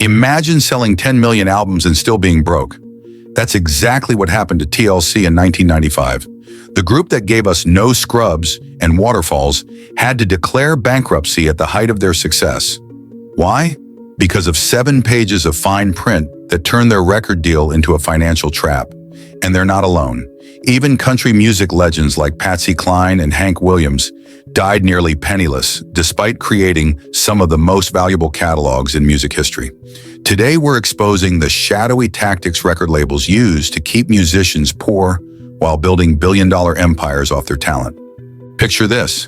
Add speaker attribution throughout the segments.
Speaker 1: Imagine selling 10 million albums and still being broke. That's exactly what happened to TLC in 1995. The group that gave us No Scrubs and Waterfalls had to declare bankruptcy at the height of their success. Why? Because of 7 pages of fine print that turned their record deal into a financial trap. And they're not alone. Even country music legends like Patsy, Cline, and Hank Williams died nearly penniless, despite creating some of the most valuable catalogs in music history. Today, we're exposing the shadowy tactics record labels use to keep musicians poor while building billion-dollar empires off their talent. Picture this.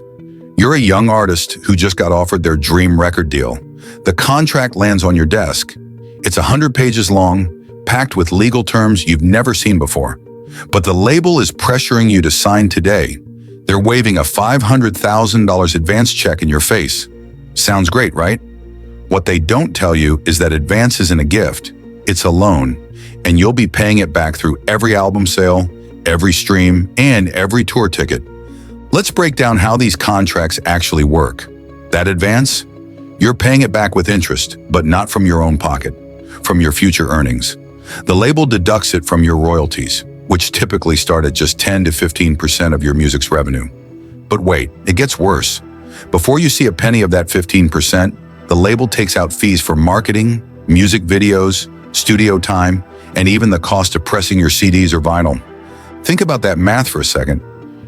Speaker 1: You're a young artist who just got offered their dream record deal. The contract lands on your desk. It's 100 pages long, packed with legal terms you've never seen before. But the label is pressuring you to sign today. They're waving a $500,000 advance check in your face. Sounds great, right? What they don't tell you is that advance isn't a gift, it's a loan, and you'll be paying it back through every album sale, every stream, and every tour ticket. Let's break down how these contracts actually work. That advance? You're paying it back with interest, but not from your own pocket, from your future earnings. The label deducts it from your royalties, which typically start at just 10 to 15% of your music's revenue. But wait, it gets worse. Before you see a penny of that 15%, the label takes out fees for marketing, music videos, studio time, and even the cost of pressing your CDs or vinyl. Think about that math for a second.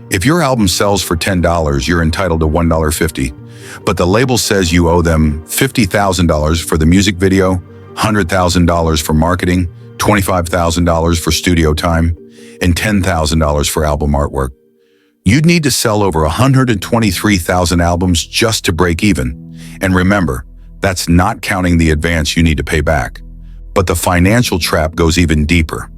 Speaker 1: If your album sells for $10, you're entitled to $1.50, but the label says you owe them $50,000 for the music video, $100,000 for marketing, $25,000 for studio time, and $10,000 for album artwork. You'd need to sell over 123,000 albums just to break even. And remember, that's not counting the advance you need to pay back. But the financial trap goes even deeper.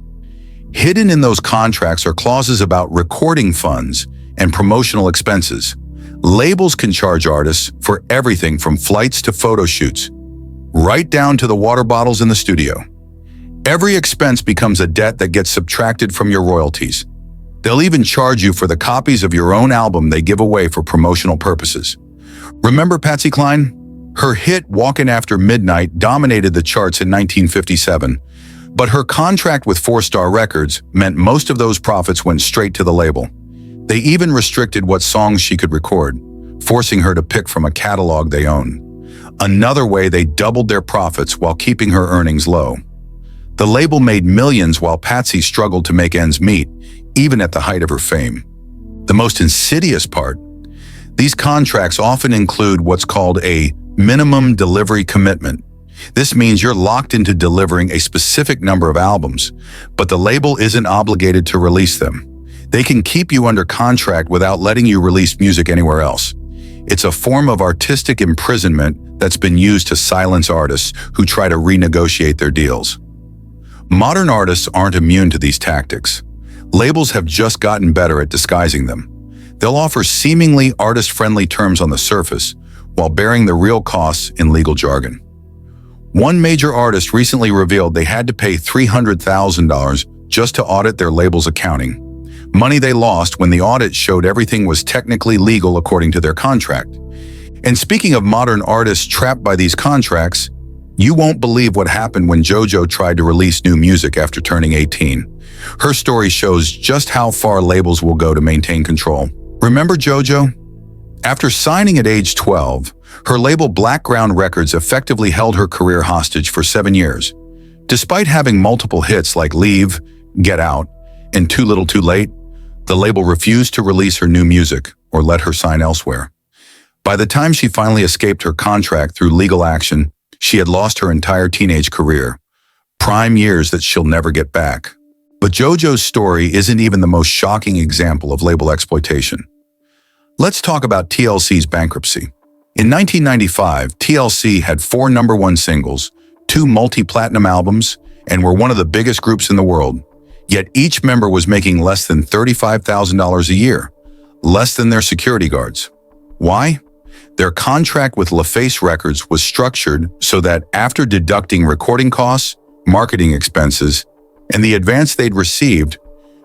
Speaker 1: Hidden in those contracts are clauses about recording funds and promotional expenses. Labels can charge artists for everything from flights to photo shoots, right down to the water bottles in the studio. Every expense becomes a debt that gets subtracted from your royalties. They'll even charge you for the copies of your own album they give away for promotional purposes. Remember Patsy Cline? Her hit Walkin' After Midnight dominated the charts in 1957, but her contract with 4-Star Records meant most of those profits went straight to the label. They even restricted what songs she could record, forcing her to pick from a catalog they own. Another way they doubled their profits while keeping her earnings low. The label made millions while Patsy struggled to make ends meet, even at the height of her fame. The most insidious part, these contracts often include what's called a minimum delivery commitment. This means you're locked into delivering a specific number of albums, but the label isn't obligated to release them. They can keep you under contract without letting you release music anywhere else. It's a form of artistic imprisonment that's been used to silence artists who try to renegotiate their deals. Modern artists aren't immune to these tactics. Labels have just gotten better at disguising them. They'll offer seemingly artist-friendly terms on the surface, while bearing the real costs in legal jargon. One major artist recently revealed they had to pay $300,000 just to audit their label's accounting. Money they lost when the audit showed everything was technically legal according to their contract. And speaking of modern artists trapped by these contracts, you won't believe what happened when JoJo tried to release new music after turning 18. Her story shows just how far labels will go to maintain control. Remember JoJo? After signing at age 12, her label Blackground Records effectively held her career hostage for 7 years. Despite having multiple hits like Leave, Get Out, and Too Little Too Late, the label refused to release her new music or let her sign elsewhere. By the time she finally escaped her contract through legal action, she had lost her entire teenage career, prime years that she'll never get back. But JoJo's story isn't even the most shocking example of label exploitation. Let's talk about TLC's bankruptcy. In 1995, TLC had 4 #1 singles, 2 multi-platinum albums, and were one of the biggest groups in the world. Yet each member was making less than $35,000 a year, less than their security guards. Why? Their contract with LaFace Records was structured so that after deducting recording costs, marketing expenses, and the advance they'd received,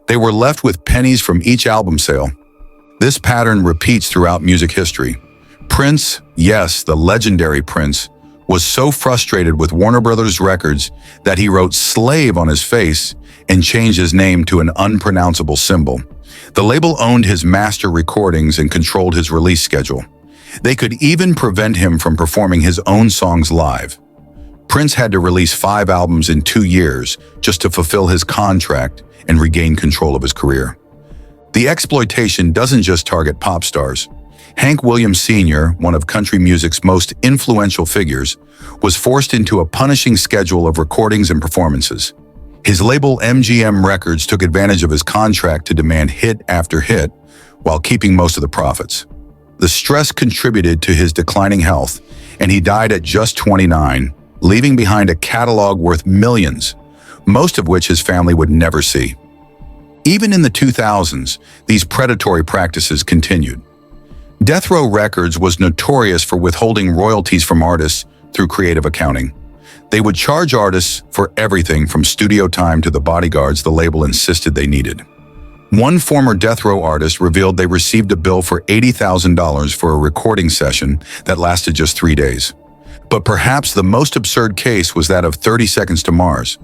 Speaker 1: they were left with pennies from each album sale. This pattern repeats throughout music history. Prince, yes, the legendary Prince, was so frustrated with Warner Brothers Records that he wrote "slave" on his face and changed his name to an unpronounceable symbol. The label owned his master recordings and controlled his release schedule. They could even prevent him from performing his own songs live. Prince had to release 5 albums in 2 years just to fulfill his contract and regain control of his career. The exploitation doesn't just target pop stars. Hank Williams Sr., one of country music's most influential figures, was forced into a punishing schedule of recordings and performances. His label MGM Records took advantage of his contract to demand hit after hit while keeping most of the profits. The stress contributed to his declining health, and he died at just 29, leaving behind a catalog worth millions, most of which his family would never see. Even in the 2000s, these predatory practices continued. Death Row Records was notorious for withholding royalties from artists through creative accounting. They would charge artists for everything from studio time to the bodyguards the label insisted they needed. One former Death Row artist revealed they received a bill for $80,000 for a recording session that lasted just 3 days. But perhaps the most absurd case was that of 30 Seconds to Mars.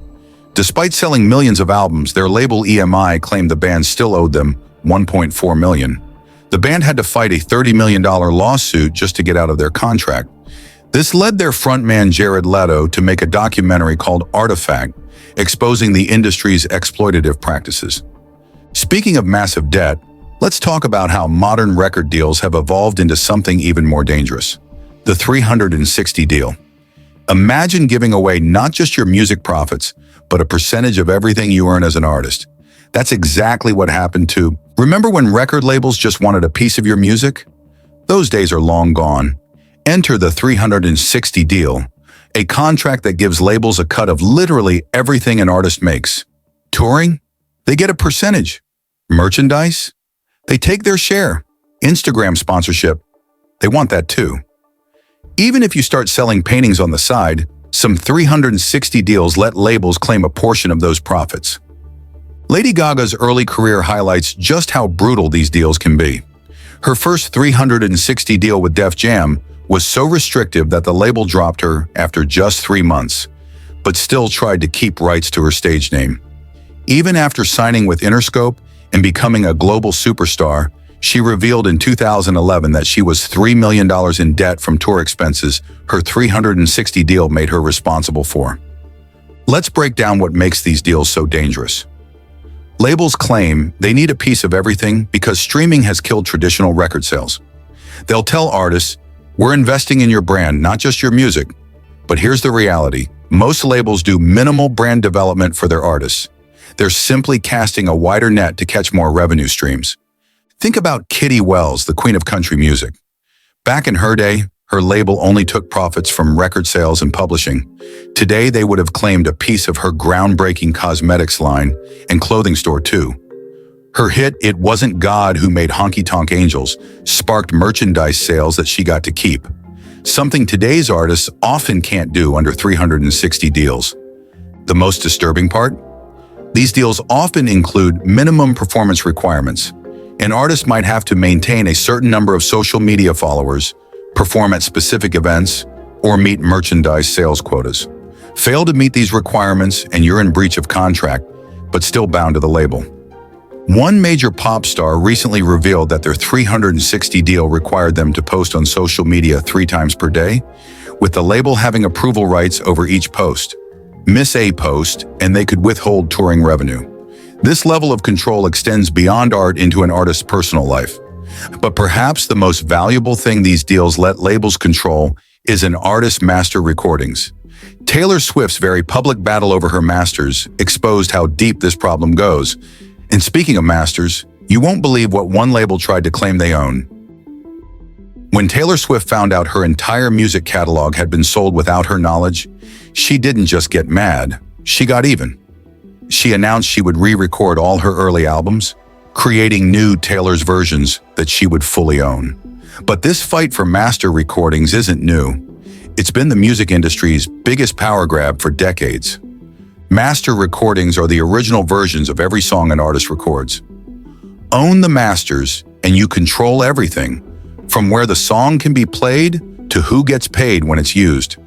Speaker 1: Despite selling millions of albums, their label EMI claimed the band still owed them $1.4 million. The band had to fight a $30 million lawsuit just to get out of their contract. This led their frontman Jared Leto to make a documentary called Artifact, exposing the industry's exploitative practices. Speaking of massive debt, let's talk about how modern record deals have evolved into something even more dangerous: the 360 deal. Imagine giving away not just your music profits, but a percentage of everything you earn as an artist. That's exactly what happened to... Remember when record labels just wanted a piece of your music? Those days are long gone. Enter the 360 deal, a contract that gives labels a cut of literally everything an artist makes. Touring? They get a percentage. Merchandise? They take their share. Instagram sponsorship? They want that too. Even if you start selling paintings on the side, some 360 deals let labels claim a portion of those profits. Lady Gaga's early career highlights just how brutal these deals can be. Her first 360 deal with Def Jam was so restrictive that the label dropped her after just 3 months, but still tried to keep rights to her stage name. Even after signing with Interscope and becoming a global superstar, she revealed in 2011 that she was $3 million in debt from tour expenses her 360 deal made her responsible for. Let's break down what makes these deals so dangerous. Labels claim they need a piece of everything because streaming has killed traditional record sales. They'll tell artists, "We're investing in your brand, not just your music." But here's the reality. Most labels do minimal brand development for their artists. They're simply casting a wider net to catch more revenue streams. Think about Kitty Wells, the queen of country music. Back in her day, her label only took profits from record sales and publishing. Today, they would have claimed a piece of her groundbreaking cosmetics line and clothing store too. Her hit, "It Wasn't God Who Made Honky Tonk Angels," sparked merchandise sales that she got to keep. Something today's artists often can't do under 360 deals. The most disturbing part? These deals often include minimum performance requirements. An artist might have to maintain a certain number of social media followers, perform at specific events, or meet merchandise sales quotas. Fail to meet these requirements and you're in breach of contract, but still bound to the label. One major pop star recently revealed that their 360 deal required them to post on social media 3 times per day, with the label having approval rights over each post. Miss a post, and they could withhold touring revenue. This level of control extends beyond art into an artist's personal life. But perhaps the most valuable thing these deals let labels control is an artist's master recordings. Taylor Swift's very public battle over her masters exposed how deep this problem goes. And speaking of masters, you won't believe what one label tried to claim they own. When Taylor Swift found out her entire music catalog had been sold without her knowledge, she didn't just get mad, she got even. She announced she would re-record all her early albums, creating new Taylor's versions that she would fully own. But this fight for master recordings isn't new. It's been the music industry's biggest power grab for decades. Master recordings are the original versions of every song an artist records. Own the masters, and you control everything, from where the song can be played to who gets paid when it's used.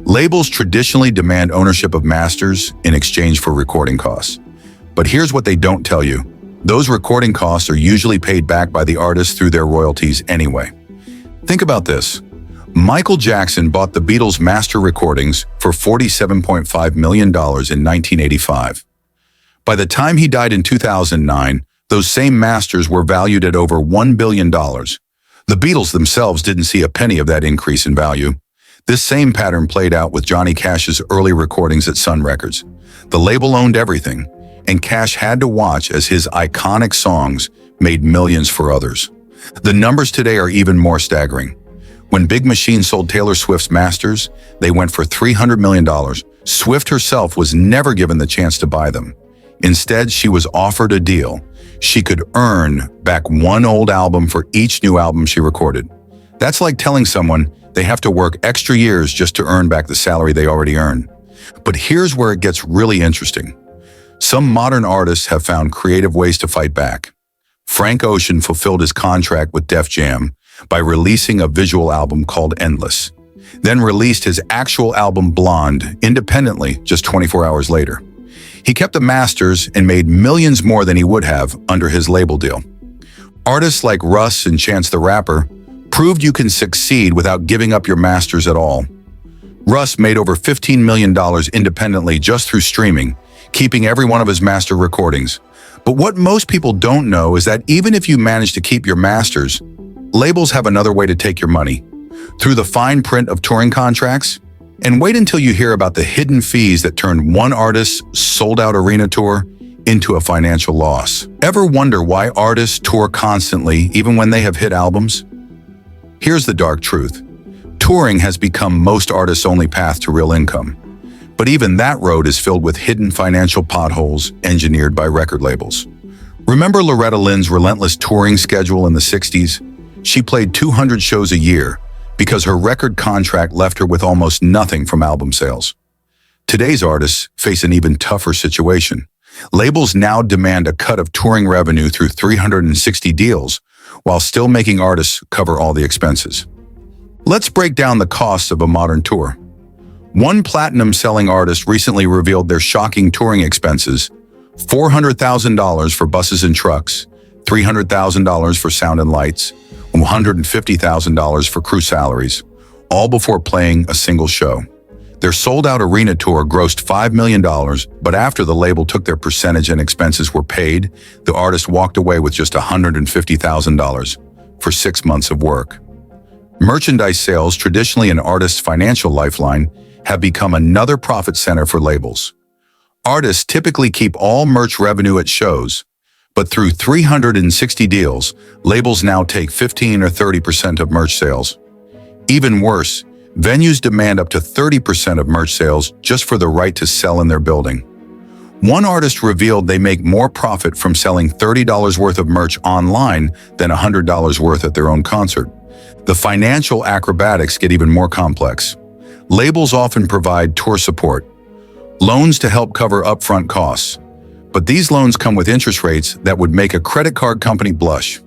Speaker 1: Labels traditionally demand ownership of masters in exchange for recording costs. But here's what they don't tell you. Those recording costs are usually paid back by the artist through their royalties anyway. Think about this. Michael Jackson bought the Beatles' master recordings for $47.5 million in 1985. By the time he died in 2009, those same masters were valued at over $1 billion. The Beatles themselves didn't see a penny of that increase in value. This same pattern played out with Johnny Cash's early recordings at Sun Records. The label owned everything, and Cash had to watch as his iconic songs made millions for others. The numbers today are even more staggering. When Big Machine sold Taylor Swift's masters, they went for $300 million. Swift herself was never given the chance to buy them. Instead, she was offered a deal. She could earn back one old album for each new album she recorded. That's like telling someone they have to work extra years just to earn back the salary they already earn. But here's where it gets really interesting. Some modern artists have found creative ways to fight back. Frank Ocean fulfilled his contract with Def Jam by releasing a visual album called Endless, then released his actual album Blonde independently just 24 hours later. He kept the masters and made millions more than he would have under his label deal. Artists like Russ and Chance the Rapper proved you can succeed without giving up your masters at all. Russ made over $15 million independently just through streaming, keeping every one of his master recordings. But what most people don't know is that even if you manage to keep your masters, labels have another way to take your money, through the fine print of touring contracts. And wait until you hear about the hidden fees that turned one artist's sold-out arena tour into a financial loss. Ever wonder why artists tour constantly even when they have hit albums? Here's the dark truth. Touring has become most artists' only path to real income. But even that road is filled with hidden financial potholes engineered by record labels. Remember Loretta Lynn's relentless touring schedule in the 60s? She played 200 shows a year because her record contract left her with almost nothing from album sales. Today's artists face an even tougher situation. Labels now demand a cut of touring revenue through 360 deals, while still making artists cover all the expenses. Let's break down the costs of a modern tour. One platinum-selling artist recently revealed their shocking touring expenses: $400,000 for buses and trucks, $300,000 for sound and lights, $150,000 for crew salaries, all before playing a single show. Their sold-out arena tour grossed $5 million, but after the label took their percentage and expenses were paid, the artist walked away with just $150,000 for 6 months of work. Merchandise sales, traditionally an artist's financial lifeline, have become another profit center for labels. Artists typically keep all merch revenue at shows, but through 360 deals, labels now take 15 or 30% of merch sales. Even worse, venues demand up to 30% of merch sales just for the right to sell in their building. One artist revealed they make more profit from selling $30 worth of merch online than $100 worth at their own concert. The financial acrobatics get even more complex. Labels often provide tour support, loans to help cover upfront costs, but these loans come with interest rates that would make a credit card company blush.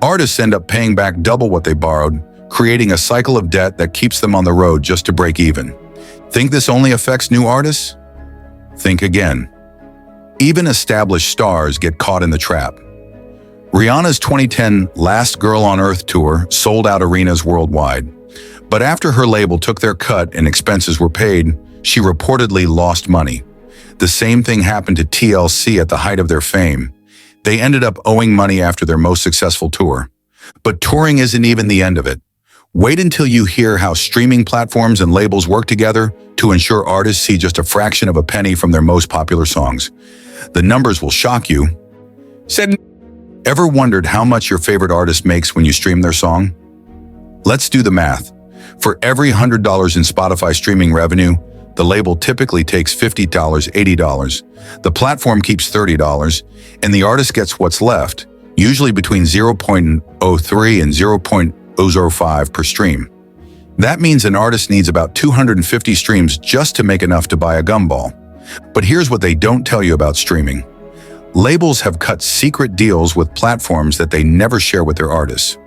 Speaker 1: Artists end up paying back double what they borrowed, creating a cycle of debt that keeps them on the road just to break even. Think this only affects new artists? Think again. Even established stars get caught in the trap. Rihanna's 2010 Last Girl on Earth tour sold out arenas worldwide. But after her label took their cut and expenses were paid, she reportedly lost money. The same thing happened to TLC at the height of their fame. They ended up owing money after their most successful tour. But touring isn't even the end of it. Wait until you hear how streaming platforms and labels work together to ensure artists see just a fraction of a penny from their most popular songs. The numbers will shock you. Ever wondered how much your favorite artist makes when you stream their song? Let's do the math. For every $100 in Spotify streaming revenue, the label typically takes $50, $80. The platform keeps $30, and the artist gets what's left, usually between 0.03 and 0.005 per stream. That means an artist needs about 250 streams just to make enough to buy a gumball. But here's what they don't tell you about streaming. Labels have cut secret deals with platforms that they never share with their artists.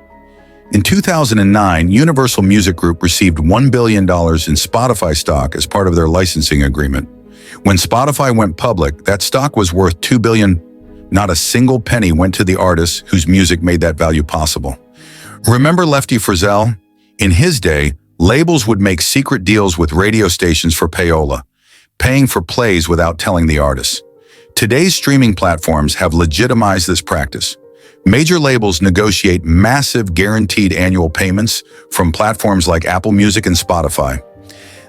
Speaker 1: In 2009, Universal Music Group received $1 billion in Spotify stock as part of their licensing agreement. When Spotify went public, that stock was worth $2 billion. Not a single penny went to the artists whose music made that value possible. Remember Lefty Frizzell? In his day, labels would make secret deals with radio stations for payola, paying for plays without telling the artists. Today's streaming platforms have legitimized this practice. Major labels negotiate massive guaranteed annual payments from platforms like Apple Music and Spotify,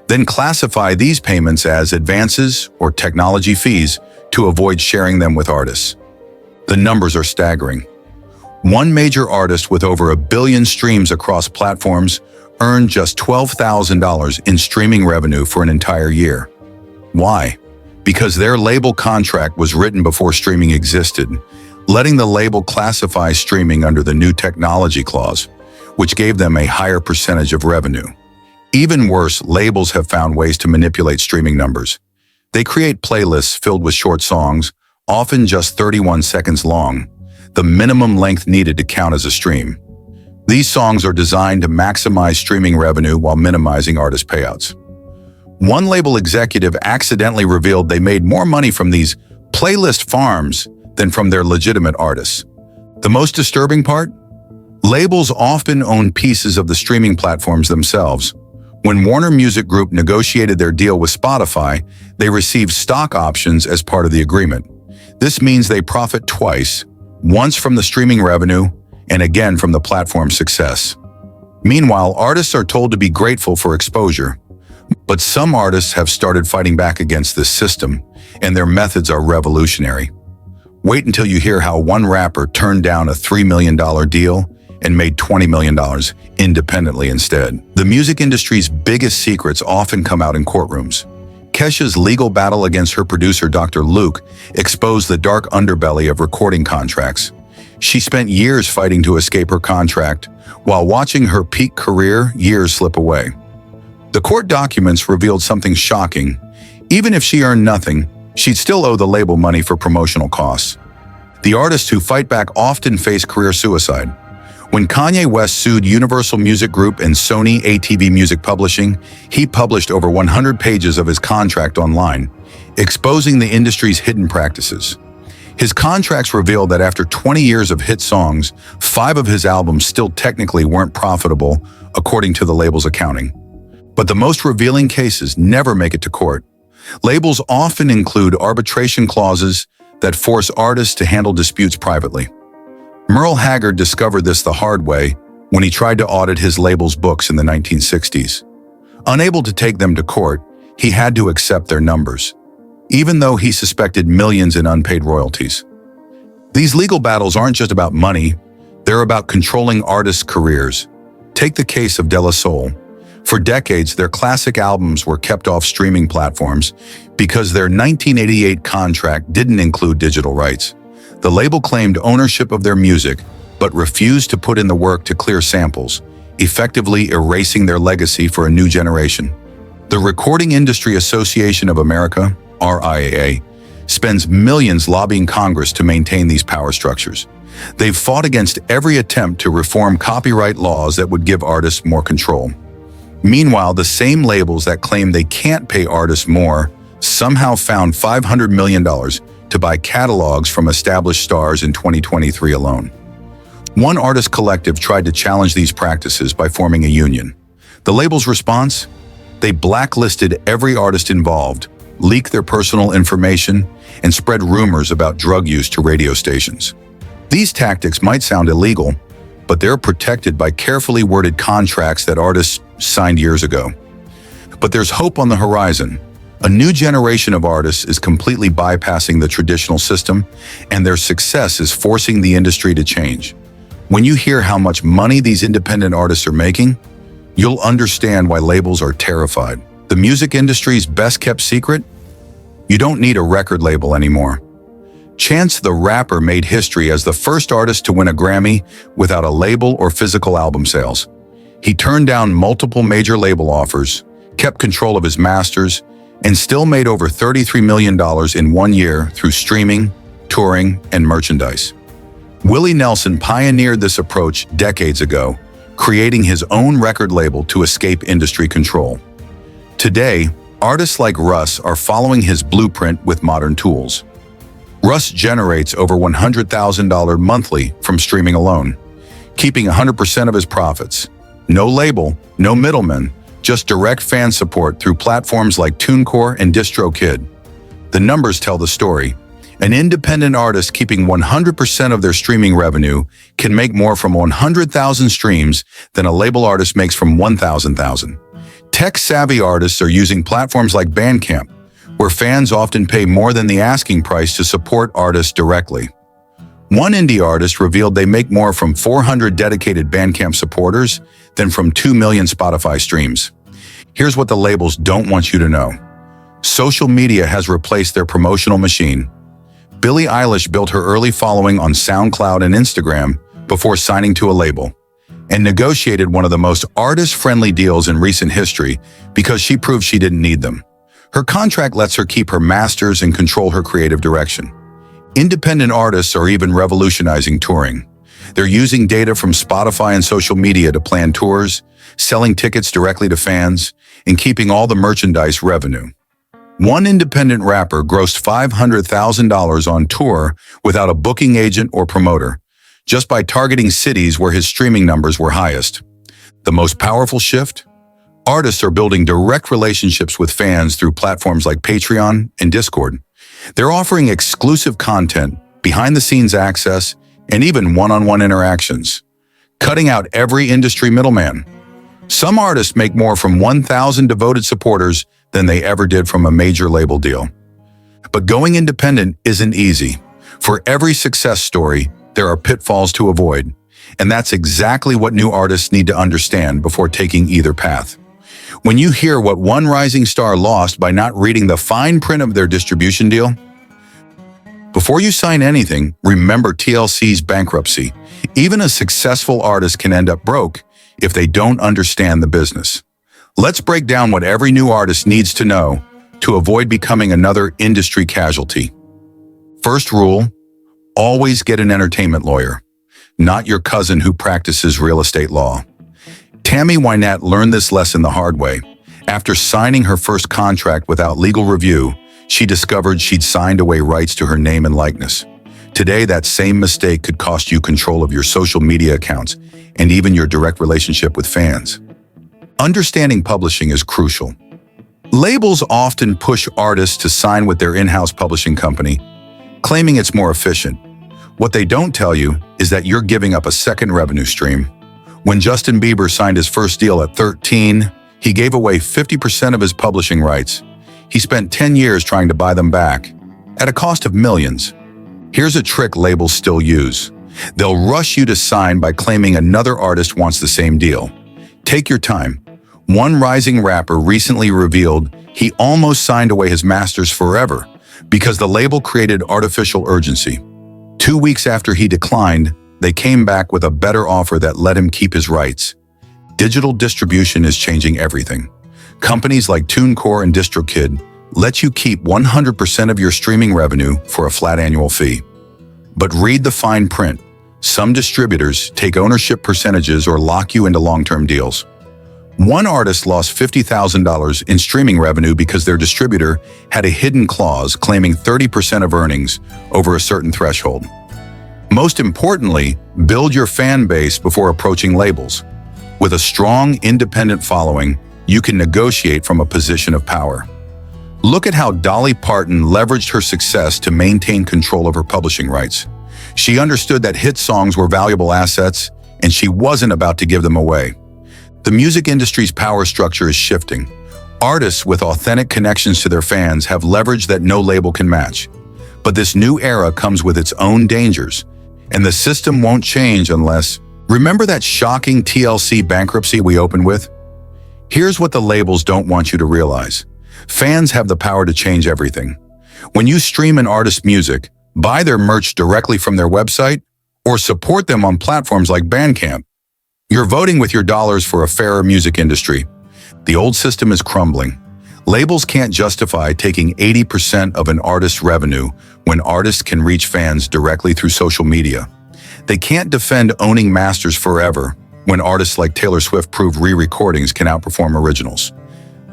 Speaker 1: then classify these payments as advances or technology fees to avoid sharing them with artists. The numbers are staggering. One major artist with over 1 billion streams across platforms earned just $12,000 in streaming revenue for an entire year. Why? Because their label contract was written before streaming existed, letting the label classify streaming under the new technology clause, which gave them a higher percentage of revenue. Even worse, labels have found ways to manipulate streaming numbers. They create playlists filled with short songs, often just 31 seconds long, the minimum length needed to count as a stream. These songs are designed to maximize streaming revenue while minimizing artist payouts. One label executive accidentally revealed they made more money from these playlist farms than from their legitimate artists. The most disturbing part? Labels often own pieces of the streaming platforms themselves. When Warner Music Group negotiated their deal with Spotify, they received stock options as part of the agreement. This means they profit twice, once from the streaming revenue and again from the platform's success. Meanwhile, artists are told to be grateful for exposure. But some artists have started fighting back against this system, and their methods are revolutionary. Wait until you hear how one rapper turned down a $3 million deal and made $20 million independently instead. The music industry's biggest secrets often come out in courtrooms. Kesha's legal battle against her producer, Dr. Luke, exposed the dark underbelly of recording contracts. She spent years fighting to escape her contract, while watching her peak career years slip away. The court documents revealed something shocking. Even if she earned nothing, she'd still owe the label money for promotional costs. The artists who fight back often face career suicide. When Kanye West sued Universal Music Group and Sony ATV Music Publishing, he published over 100 pages of his contract online, exposing the industry's hidden practices. His contracts revealed that after 20 years of hit songs, 5 of his albums still technically weren't profitable, according to the label's accounting. But the most revealing cases never make it to court. Labels often include arbitration clauses that force artists to handle disputes privately. Merle Haggard discovered this the hard way when he tried to audit his label's books in the 1960s. Unable to take them to court, he had to accept their numbers, even though he suspected millions in unpaid royalties. These legal battles aren't just about money, they're about controlling artists' careers. Take the case of De La Soul. For decades, their classic albums were kept off streaming platforms because their 1988 contract didn't include digital rights. The label claimed ownership of their music, but refused to put in the work to clear samples, effectively erasing their legacy for a new generation. The Recording Industry Association of America, RIAA, spends millions lobbying Congress to maintain these power structures. They've fought against every attempt to reform copyright laws that would give artists more control. Meanwhile, the same labels that claim they can't pay artists more somehow found $500 million to buy catalogs from established stars in 2023 alone. One artist collective tried to challenge these practices by forming a union. The label's response? They blacklisted every artist involved, leaked their personal information, and spread rumors about drug use to radio stations. These tactics might sound illegal, but they're protected by carefully worded contracts that artists signed years ago. But there's hope on the horizon. A new generation of artists is completely bypassing the traditional system, and their success is forcing the industry to change. When you hear how much money these independent artists are making, you'll understand why labels are terrified. The music industry's best-kept secret? You don't need a record label anymore. Chance the Rapper made history as the first artist to win a Grammy without a label or physical album sales. He turned down multiple major label offers, kept control of his masters, and still made over $33 million in 1 year through streaming, touring, and merchandise. Willie Nelson pioneered this approach decades ago, creating his own record label to escape industry control. Today, artists like Russ are following his blueprint with modern tools. Russ generates over $100,000 monthly from streaming alone, keeping 100% of his profits. No label, no middleman, just direct fan support through platforms like TuneCore and DistroKid. The numbers tell the story. An independent artist keeping 100% of their streaming revenue can make more from 100,000 streams than a label artist makes from 1,000. Tech-savvy artists are using platforms like Bandcamp, where fans often pay more than the asking price to support artists directly. One indie artist revealed they make more from 400 dedicated Bandcamp supporters than from 2 million Spotify streams. Here's what the labels don't want you to know. Social media has replaced their promotional machine. Billie Eilish built her early following on SoundCloud and Instagram before signing to a label, and negotiated one of the most artist-friendly deals in recent history because she proved she didn't need them. Her contract lets her keep her masters and control her creative direction. Independent artists are even revolutionizing touring. They're using data from Spotify and social media to plan tours, selling tickets directly to fans, and keeping all the merchandise revenue. One independent rapper grossed $500,000 on tour without a booking agent or promoter, just by targeting cities where his streaming numbers were highest. The most powerful shift? Artists are building direct relationships with fans through platforms like Patreon and Discord. They're offering exclusive content, behind-the-scenes access, and even one-on-one interactions, cutting out every industry middleman. Some artists make more from 1,000 devoted supporters than they ever did from a major label deal. But going independent isn't easy. For every success story, there are pitfalls to avoid, and that's exactly what new artists need to understand before taking either path. When you hear what one rising star lost by not reading the fine print of their distribution deal, before you sign anything, remember TLC's bankruptcy. Even a successful artist can end up broke if they don't understand the business. Let's break down what every new artist needs to know to avoid becoming another industry casualty. First rule, always get an entertainment lawyer, not your cousin who practices real estate law. Tammy Wynette learned this lesson the hard way. After signing her first contract without legal review, she discovered she'd signed away rights to her name and likeness. Today, that same mistake could cost you control of your social media accounts and even your direct relationship with fans. Understanding publishing is crucial. Labels often push artists to sign with their in-house publishing company, claiming it's more efficient. What they don't tell you is that you're giving up a second revenue stream. When Justin Bieber signed his first deal at 13, he gave away 50% of his publishing rights. He spent 10 years trying to buy them back, at a cost of millions. Here's a trick labels still use. They'll rush you to sign by claiming another artist wants the same deal. Take your time. One rising rapper recently revealed he almost signed away his masters forever because the label created artificial urgency. 2 weeks after he declined, they came back with a better offer that let him keep his rights. Digital distribution is changing everything. Companies like TuneCore and DistroKid let you keep 100% of your streaming revenue for a flat annual fee. But read the fine print. Some distributors take ownership percentages or lock you into long-term deals. One artist lost $50,000 in streaming revenue because their distributor had a hidden clause claiming 30% of earnings over a certain threshold. Most importantly, build your fan base before approaching labels. With a strong, independent following, you can negotiate from a position of power. Look at how Dolly Parton leveraged her success to maintain control of her publishing rights. She understood that hit songs were valuable assets, and she wasn't about to give them away. The music industry's power structure is shifting. Artists with authentic connections to their fans have leverage that no label can match. But this new era comes with its own dangers, and the system won't change unless... Remember that shocking TLC bankruptcy we opened with? Here's what the labels don't want you to realize. Fans have the power to change everything. When you stream an artist's music, buy their merch directly from their website, or support them on platforms like Bandcamp, you're voting with your dollars for a fairer music industry. The old system is crumbling. Labels can't justify taking 80% of an artist's revenue when artists can reach fans directly through social media. They can't defend owning masters forever when artists like Taylor Swift prove re-recordings can outperform originals.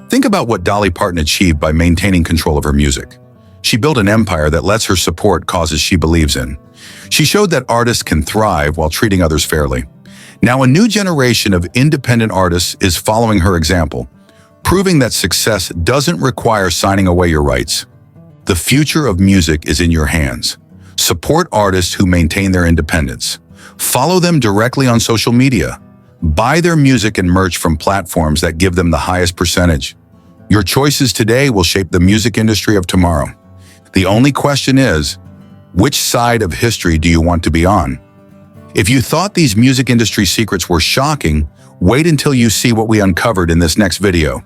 Speaker 1: Think about what Dolly Parton achieved by maintaining control of her music. She built an empire that lets her support causes she believes in. She showed that artists can thrive while treating others fairly. Now, a new generation of independent artists is following her example, proving that success doesn't require signing away your rights. The future of music is in your hands. Support artists who maintain their independence. Follow them directly on social media. Buy their music and merch from platforms that give them the highest percentage. Your choices today will shape the music industry of tomorrow. The only question is, which side of history do you want to be on? If you thought these music industry secrets were shocking, wait until you see what we uncovered in this next video.